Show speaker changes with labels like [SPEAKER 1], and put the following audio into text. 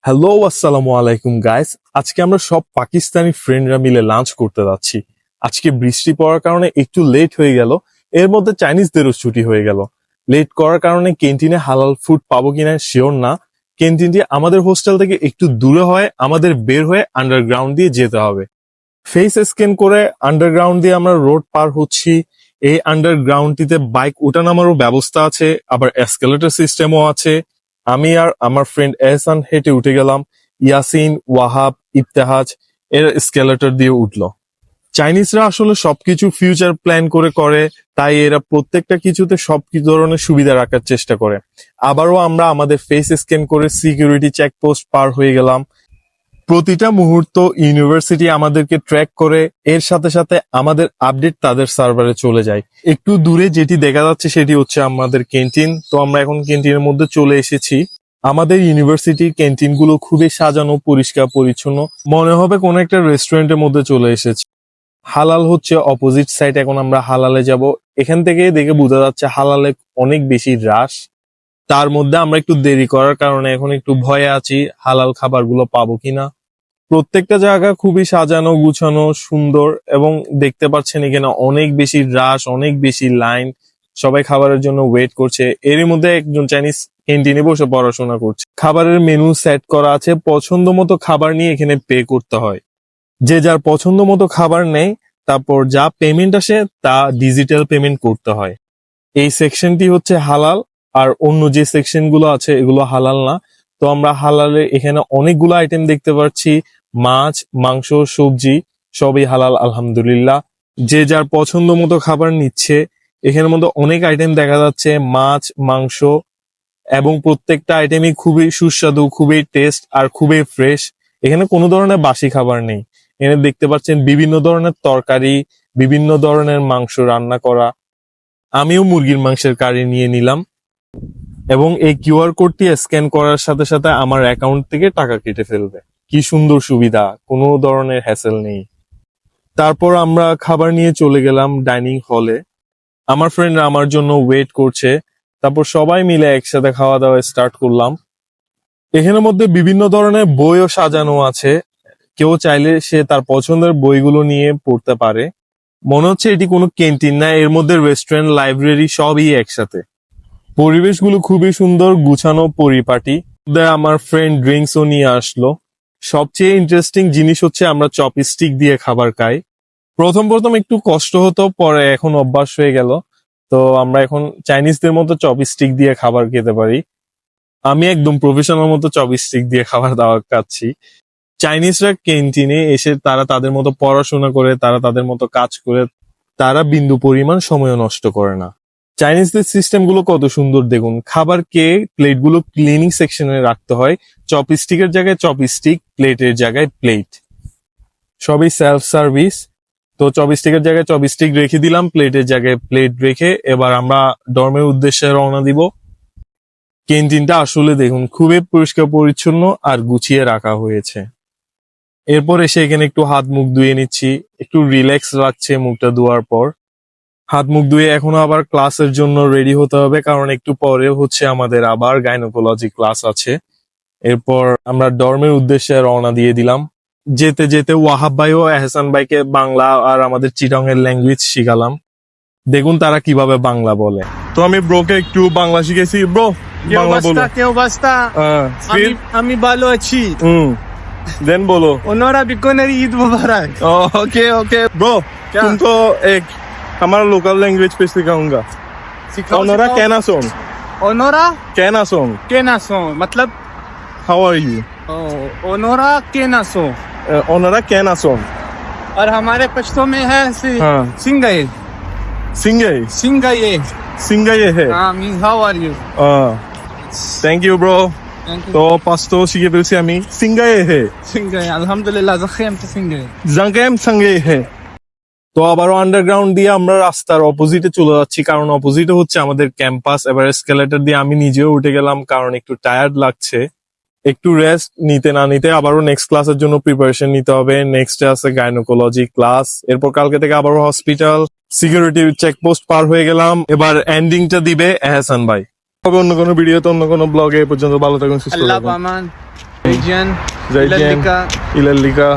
[SPEAKER 1] Hello, আসসালামু আলাইকুম guys. আজকে আমরা সব পাকিস্তানি ফ্রেন্ডরা মিলে লাঞ্চ করতে যাচ্ছি। আজকে বৃষ্টি পড়ার কারণে একটু লেট হয়ে গেল, এর মধ্যে চাইনিজদেরও ছুটি হয়ে গেল। লেট করার কারণে ক্যান্টিনে হালাল ফুড পাবো কিনা শিওর না। ক্যান্টিনটি আমাদের হোস্টেল থেকে একটু দূরে হয়, আমাদের বের হয়ে আন্ডারগ্রাউন্ড দিয়ে যেতে হবে। ফেস স্ক্যান করে আন্ডারগ্রাউন্ড দিয়ে আমরা রোড পার হচ্ছি। এই আন্ডারগ্রাউন্ডটিতে বাইক ওঠানামারও ব্যবস্থা আছে, আবার এসকেলেটর সিস্টেমও আছে। আমি আর আমার ফ্রেন্ড এহসান হেঁটে উঠে গেলাম, ইয়াসিন, ওয়াহাব, ইফতেহাজ এর স্কেলেটর দিয়ে উঠলো। চাইনিজরা আসলে সবকিছু ফিউচার প্ল্যান করে, তাই এরা প্রত্যেকটা কিছুতে সব ধরনের সুবিধা রাখার চেষ্টা করে। আবারও আমরা আমাদের ফেস স্ক্যান করে সিকিউরিটি চেকপোস্ট পার হয়ে গেলাম। প্রতিটা মুহূর্ত ইউনিভার্সিটি আমাদেরকে ট্র্যাক করে, এর সাথে সাথে আমাদের আপডেট তাদের সার্ভারে চলে যায়। একটু দূরে যেটি দেখা যাচ্ছে সেটি হচ্ছে আমাদের ক্যান্টিন। তো আমরা এখন ক্যান্টিনের মধ্যে চলে এসেছি। আমাদের ইউনিভার্সিটির ক্যান্টিন গুলো খুবই সাজানো, পরিষ্কার পরিচ্ছন্ন, মনে হবে কোনো একটা রেস্টুরেন্টের মধ্যে চলে এসেছি। হালাল হচ্ছে অপোজিট সাইড, এখন আমরা হালালে যাব। এখান থেকে দেখে বোঝা যাচ্ছে হালালে অনেক বেশি রাশ। তার মধ্যে আমরা একটু দেরি করার কারণে এখন একটু ভয়ে আছি হালাল খাবারগুলো পাবো কিনা। প্রত্যেকটা জায়গা খুবই সাজানো গুছানো সুন্দর, এবং দেখতে পাচ্ছেন এখানে অনেক বেশি রাশ, অনেক বেশি লাইন। সবাই খাবারের জন্য ওয়েট করছে। এরই মধ্যে একজন চাইনিজ ক্যান্টিনে বসে পড়াশোনা করছে। খাবারের মেনু সেট করা আছে, পছন্দ মতো খাবার নিয়ে এখানে পে করতে হয়। যে যার পছন্দ মতো খাবার নেয়, তারপর যা পেমেন্ট আসে তা ডিজিটাল পেমেন্ট করতে হয়। এই সেকশনটি হচ্ছে হালাল, আর অন্য যে সেকশন গুলো আছে এগুলো হালাল না। তো আমরা হালালে এখানে অনেকগুলো আইটেম দেখতে পাচ্ছি, মাছ, মাংস, সবজি সবই হালাল আলহামদুলিল্লাহ। যে যার পছন্দ মতো খাবার নিচ্ছে। এখানের মধ্যে অনেক আইটেম দেখা যাচ্ছে, মাছ, মাংস, এবং প্রত্যেকটা আইটেমই খুবই সুস্বাদু, খুবই টেস্ট আর খুবই ফ্রেশ। এখানে কোনো ধরনের বাসি খাবার নেই। এখানে দেখতে পাচ্ছেন বিভিন্ন ধরনের তরকারি, বিভিন্ন ধরনের মাংস রান্না করা। আমিও মুরগির মাংসের কারি নিয়ে নিলাম, এবং এই কিউআর কোডটি স্ক্যান করার সাথে সাথে আমার অ্যাকাউন্ট থেকে টাকা কেটে ফেলবে। কি সুন্দর সুবিধা, কোনো ধরনের হ্যাসেল নেই। তারপর আমরা খাবার নিয়ে চলে গেলাম ডাইনিং হলে। আমার ফ্রেন্ডরা আমার জন্য ওয়েট করছে। তারপর সবাই মিলে একসাথে খাওয়া দাওয়া স্টার্ট করলাম। এখানের মধ্যে বিভিন্ন ধরনের বইও সাজানো আছে, কেউ চাইলে সে তার পছন্দের বইগুলো নিয়ে পড়তে পারে। মনে হচ্ছে এটি কোনো ক্যান্টিন না, এর মধ্যে রেস্টুরেন্ট, লাইব্রেরি সবই একসাথে। পরিবেশগুলো খুবই সুন্দর, গুছানো, পরিপাটি। আমার ফ্রেন্ড ড্রিঙ্কসও নিয়ে আসলো। সবচেয়ে ইন্টারেস্টিং জিনিস হচ্ছে আমরা চপস্টিক দিয়ে খাবার খাই। প্রথম প্রথম একটু কষ্ট হতো, পরে এখন অভ্যাস হয়ে গেল। তো আমরা এখন চাইনিজদের মতো চপস্টিক দিয়ে খাবার খেতে পারি। আমি একদম প্রফেশনাল মতো চপস্টিক দিয়ে খাবার দাওয়া খাচ্ছি। চাইনিজরা ক্যান্টিনে এসে তারা তাদের মতো পড়াশোনা করে, তারা তাদের মতো কাজ করে, তারা বিন্দু পরিমাণ সময়ও নষ্ট করে না। চাইনিজদের সিস্টেম গুলো কত সুন্দর দেখুন। খাবার খেয়ে প্লেট গুলো ক্লিনিং সেকশনে রাখতে হয়। চপস্টিকের জায়গায় চপস্টিক, প্লেটের জায়গায় প্লেট, সবই সেলফ সার্ভিস। তো চপস্টিকের জায়গায় চপস্টিক রেখে দিলাম, প্লেটের জায়গায় প্লেট রেখে এবার আমরা ডর্মের উদ্দেশ্যে রওনা দিব। ক্যান্টিনটা আসলে দেখুন খুবই পরিষ্কার পরিচ্ছন্ন আর গুছিয়ে রাখা হয়েছে। এরপর এসে এখানে একটু হাত মুখ ধুয়ে নিচ্ছি, একটু রিল্যাক্স লাগছে মুখটা ধোয়ার পর। হাত মুখ ধুয়ে এখনো আবার ক্লাসের জন্য রেডি হতে হবে, কারণ একটু পরে হচ্ছে আমাদের আবার গাইনোকোলজি ক্লাস আছে। এরপর আমরা ডর্মের উদ্দেশ্যে রওনা দিয়ে দিলাম। যেতে যেতে ওয়াহাব ভাই ও এহসান ভাইকে বাংলা আর আমাদের চিটং এর ল্যাঙ্গুয়েজ শিখালাম। দেখুন তারা কিভাবে বাংলা বলে। তো আমি ব্রোকে একটু বাংলা শিখেছি। ব্রো বাংলা বলো।
[SPEAKER 2] কে অবস্থা? আমি ভালো আছি।
[SPEAKER 1] देन बोलो।
[SPEAKER 2] ওনারা বিকনের ঈদ মুবারক।
[SPEAKER 1] ओके ओके ब्रो, तुमको एक हमारा लोकल लैंग्वेज पे सिखाऊंगा। ओनोरा कहना सॉन्ग।
[SPEAKER 2] ओनोरा
[SPEAKER 1] कहना सॉन्ग।
[SPEAKER 2] के ना सो मतलब
[SPEAKER 1] हाउ आर यू?
[SPEAKER 2] ओनोरा के ना सो।
[SPEAKER 1] ओनोरा कहना सॉन्ग।
[SPEAKER 2] और हमारे पश्तो में है
[SPEAKER 1] हाँ।
[SPEAKER 2] सिंगाई
[SPEAKER 1] सिंगे
[SPEAKER 2] सिंगाई।
[SPEAKER 1] सिंगे ये है।
[SPEAKER 2] हाँ means how are you?
[SPEAKER 1] Thank you bro. तो पास्तो শিখে ফেলছি আমি। সিঙ্গাই হে।
[SPEAKER 2] সিঙ্গাই আলহামদুলিল্লাহ জখেম তো সিঙ্গাই
[SPEAKER 1] জাঙ্গেম সঙ্গে হে। তো আবারও আন্ডারগ্রাউন্ড দিয়ে আমরা রাস্তার অপোজিটে চলে যাচ্ছি, কারণ অপোজিটে হচ্ছে আমাদের ক্যাম্পাস। এবার এসকেলেটর দিয়ে আমি নিজেও উঠে গেলাম, কারণ একটু টায়ার্ড লাগছে। একটু রেস্ট নিতে না নিতে আবারও নেক্সট ক্লাসের জন্য প্রিপারেশন নিতে হবে। নেক্সট আছে গাইনোকোলজি ক্লাস, এরপর কালকে থেকে আবারও হসপিটাল। সিকিউরিটি চেকপোস্ট পার হয়ে গেলাম। এবার এন্ডিংটা দিবে এহসান ভাই। অন্য কোনো ভিডিওতে, অন্য কোনো ব্লগে। এ পর্যন্ত ভালো থাকুন, সুস্থ
[SPEAKER 2] আল্লাহ
[SPEAKER 1] থাকুন।
[SPEAKER 2] আমান। Zaijian,
[SPEAKER 1] Zaijian,
[SPEAKER 2] Ilalika,
[SPEAKER 1] Ilalika,